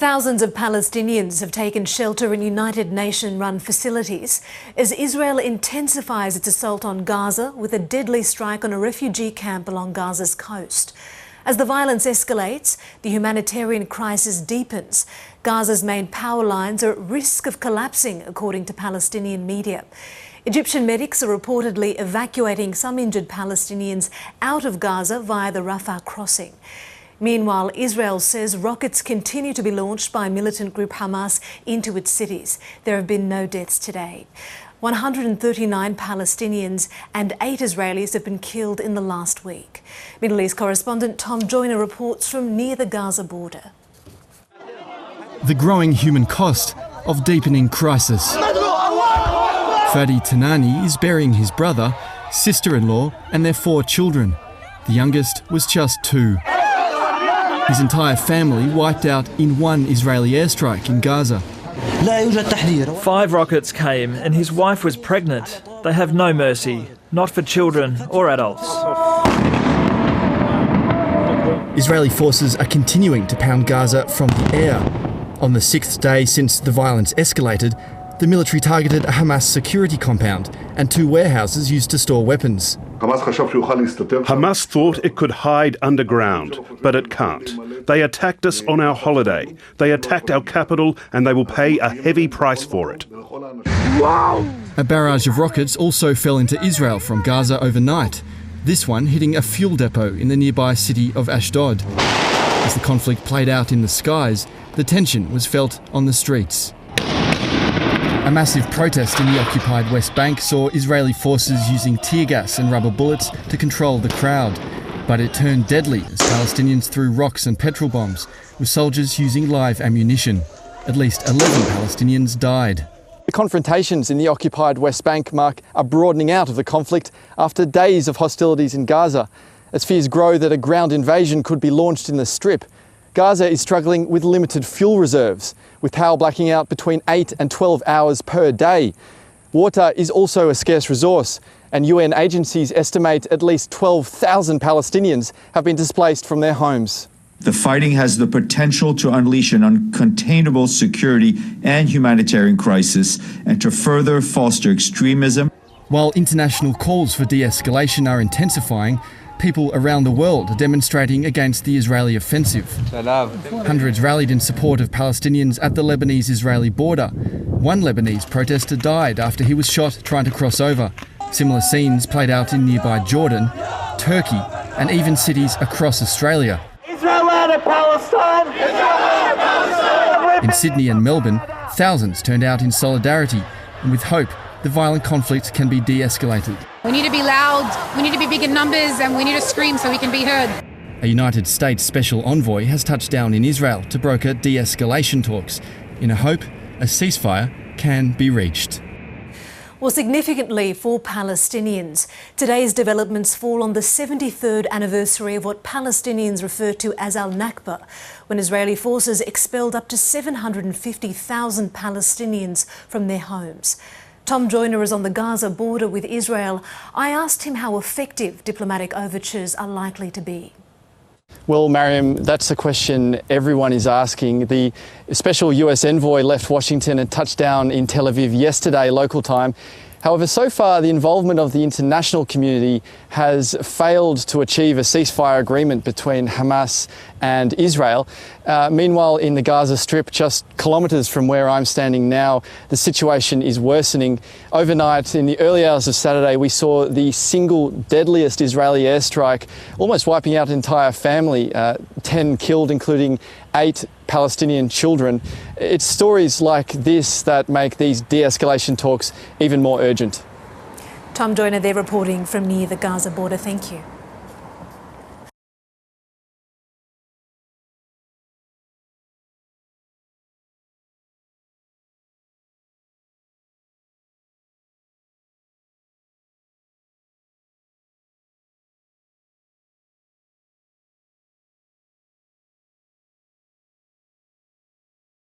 Thousands of Palestinians have taken shelter in United Nations-run facilities as Israel intensifies its assault on Gaza with a deadly strike on a refugee camp along Gaza's coast. As the violence escalates, the humanitarian crisis deepens. Gaza's main power lines are at risk of collapsing, according to Palestinian media. Egyptian medics are reportedly evacuating some injured Palestinians out of Gaza via the Rafah crossing. Meanwhile, Israel says rockets continue to be launched by militant group Hamas into its cities. There have been no deaths to date. 139 Palestinians and 8 Israelis have been killed in the last week. Middle East correspondent Tom Joyner reports from near the Gaza border. The growing human cost of deepening crisis. Fadi Tanani is burying his brother, sister-in-law and their 4 children. The youngest was just 2. His entire family wiped out in one Israeli airstrike in Gaza. 5 rockets came and his wife was pregnant. They have no mercy, not for children or adults. Israeli forces are continuing to pound Gaza from the air. On the 6th day since the violence escalated, the military targeted a Hamas security compound and 2 warehouses used to store weapons. Hamas thought it could hide underground, but it can't. They attacked us on our holiday. They attacked our capital and they will pay a heavy price for it. Wow! A barrage of rockets also fell into Israel from Gaza overnight, this one hitting a fuel depot in the nearby city of Ashdod. As the conflict played out in the skies, the tension was felt on the streets. A massive protest in the occupied West Bank saw Israeli forces using tear gas and rubber bullets to control the crowd. But it turned deadly as Palestinians threw rocks and petrol bombs, with soldiers using live ammunition. At least 11 Palestinians died. The confrontations in the occupied West Bank mark a broadening out of the conflict after days of hostilities in Gaza, as fears grow that a ground invasion could be launched in the Strip. Gaza is struggling with limited fuel reserves, with power blacking out between 8 and 12 hours per day. Water is also a scarce resource, and UN agencies estimate at least 12,000 Palestinians have been displaced from their homes. The fighting has the potential to unleash an uncontainable security and humanitarian crisis and to further foster extremism. While international calls for de-escalation are intensifying, people around the world are demonstrating against the Israeli offensive. Hundreds rallied in support of Palestinians at the Lebanese-Israeli border. One Lebanese protester died after he was shot trying to cross over. Similar scenes played out in nearby Jordan, Turkey, and even cities across Australia. Israel and Palestine! In Sydney and Melbourne, thousands turned out in solidarity and with hope the violent conflict can be de-escalated. We need to be loud, we need to be big in numbers, and we need to scream so we can be heard. A United States special envoy has touched down in Israel to broker de-escalation talks in a hope a ceasefire can be reached. Well, significantly for Palestinians, today's developments fall on the 73rd anniversary of what Palestinians refer to as Al-Nakba, when Israeli forces expelled up to 750,000 Palestinians from their homes. Tom Joyner is on the Gaza border with Israel. I asked him how effective diplomatic overtures are likely to be. Well, Mariam, that's the question everyone is asking. The special US envoy left Washington and touched down in Tel Aviv yesterday, local time. However, so far, the involvement of the international community has failed to achieve a ceasefire agreement between Hamas and Israel. Meanwhile, in the Gaza Strip, just kilometres from where I'm standing now, the situation is worsening. Overnight, in the early hours of Saturday, we saw the single deadliest Israeli airstrike, almost wiping out an entire family, 10 killed, including 8 Palestinian children. It's stories like this that make these de-escalation talks even more urgent. Tom Joyner there reporting from near the Gaza border. Thank you.